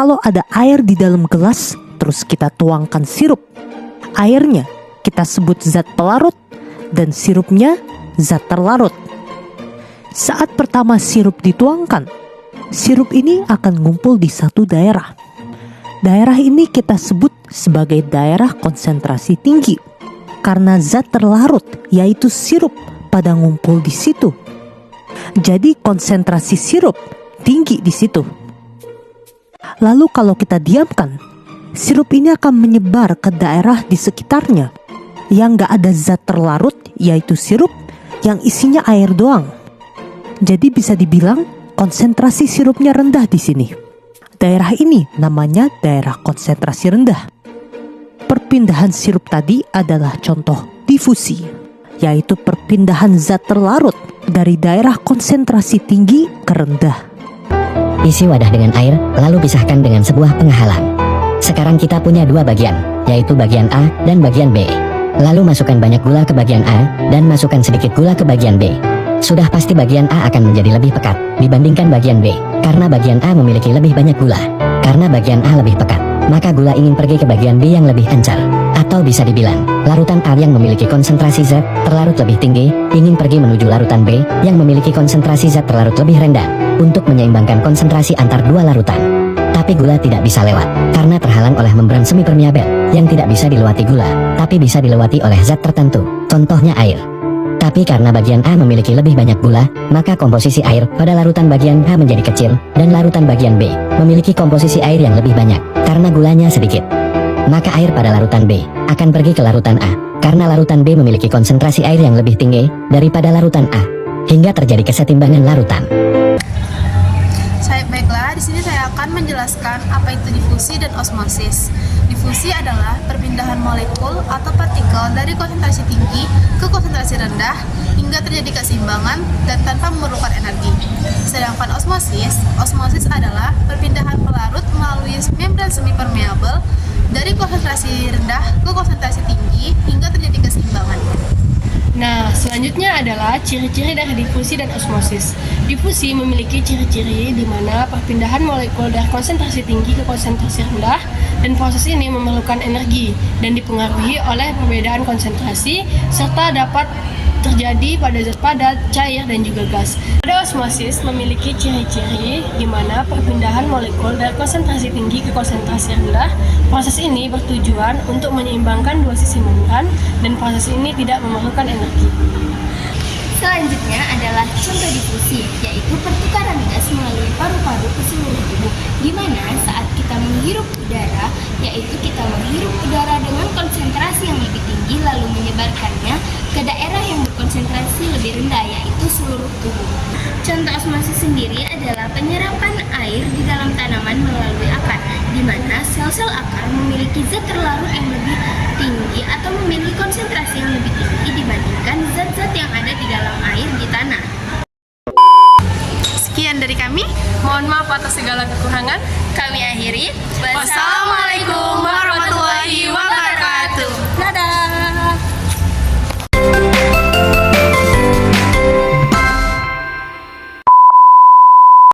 Kalau ada air di dalam gelas, terus kita tuangkan sirup. Airnya kita sebut zat pelarut dan sirupnya zat terlarut. Saat pertama sirup dituangkan, sirup ini akan ngumpul di satu daerah. Daerah ini kita sebut sebagai daerah konsentrasi tinggi karena zat terlarut, yaitu sirup, pada ngumpul di situ. Jadi konsentrasi sirup tinggi di situ. Lalu kalau kita diamkan, sirup ini akan menyebar ke daerah di sekitarnya yang gak ada zat terlarut, yaitu sirup, yang isinya air doang. Jadi bisa dibilang konsentrasi sirupnya rendah di sini. Daerah ini namanya daerah konsentrasi rendah. Perpindahan sirup tadi adalah contoh difusi, yaitu perpindahan zat terlarut dari daerah konsentrasi tinggi ke rendah. Isi wadah dengan air, lalu pisahkan dengan sebuah penghalang. Sekarang kita punya dua bagian, yaitu bagian A dan bagian B. Lalu masukkan banyak gula ke bagian A, dan masukkan sedikit gula ke bagian B. Sudah pasti bagian A akan menjadi lebih pekat dibandingkan bagian B, karena bagian A memiliki lebih banyak gula. Karena bagian A lebih pekat, maka gula ingin pergi ke bagian B yang lebih encer. Atau bisa dibilang, larutan A yang memiliki konsentrasi zat terlarut lebih tinggi, ingin pergi menuju larutan B yang memiliki konsentrasi zat terlarut lebih rendah, untuk menyeimbangkan konsentrasi antar dua larutan. Tapi gula tidak bisa lewat, karena terhalang oleh membran semipermeabel, yang tidak bisa dilewati gula, tapi bisa dilewati oleh zat tertentu, contohnya air. Tapi karena bagian A memiliki lebih banyak gula, maka komposisi air pada larutan bagian A menjadi kecil, dan larutan bagian B memiliki komposisi air yang lebih banyak, karena gulanya sedikit. Maka air pada larutan B akan pergi ke larutan A, karena larutan B memiliki konsentrasi air yang lebih tinggi daripada larutan A, hingga terjadi kesetimbangan larutan. Baiklah, di sini saya akan menjelaskan apa itu difusi dan osmosis. Difusi adalah perpindahan molekul atau partikel dari konsentrasi tinggi ke konsentrasi rendah hingga terjadi keseimbangan dan tanpa memerlukan energi. Sedangkan osmosis adalah perpindahan pelarut melalui membran semipermeabel dari konsentrasi rendah ke konsentrasi tinggi hingga terjadi keseimbangan. Nah, selanjutnya adalah ciri-ciri dari difusi dan osmosis. Difusi memiliki ciri-ciri di mana perpindahan molekul dari konsentrasi tinggi ke konsentrasi rendah, dan proses ini memerlukan energi dan dipengaruhi oleh perbedaan konsentrasi serta dapat terjadi pada zat padat, cair, dan juga gas. Pada osmosis memiliki ciri-ciri di mana perpindahan molekul dari konsentrasi tinggi ke konsentrasi rendah. Proses ini bertujuan untuk menyeimbangkan dua sisi membran, dan proses ini tidak memerlukan energi. Selanjutnya adalah contoh difusi, yaitu pertukaran gas melalui paru-paru ke seluruh tubuh, di mana saat kita menghirup udara, yaitu kita menghirup udara dengan konsentrasi yang lebih tinggi lalu menyebarkannya ke daerah yang berkonsentrasi lebih rendah, yaitu seluruh tubuh. Contoh osmosis sendiri adalah penyerapan air di dalam tanaman melalui akar, di mana sel-sel akar memiliki zat terlarut yang lebih tinggi atau memiliki konsentrasi yang lebih tinggi dibandingkan zat-zat yang ada di dalam air di tanah. Sekian dari kami. Mohon maaf atas segala kekurangan. Kami akhiri. Wassalamualaikum warahmatullahi wabarakatuh. Dadah.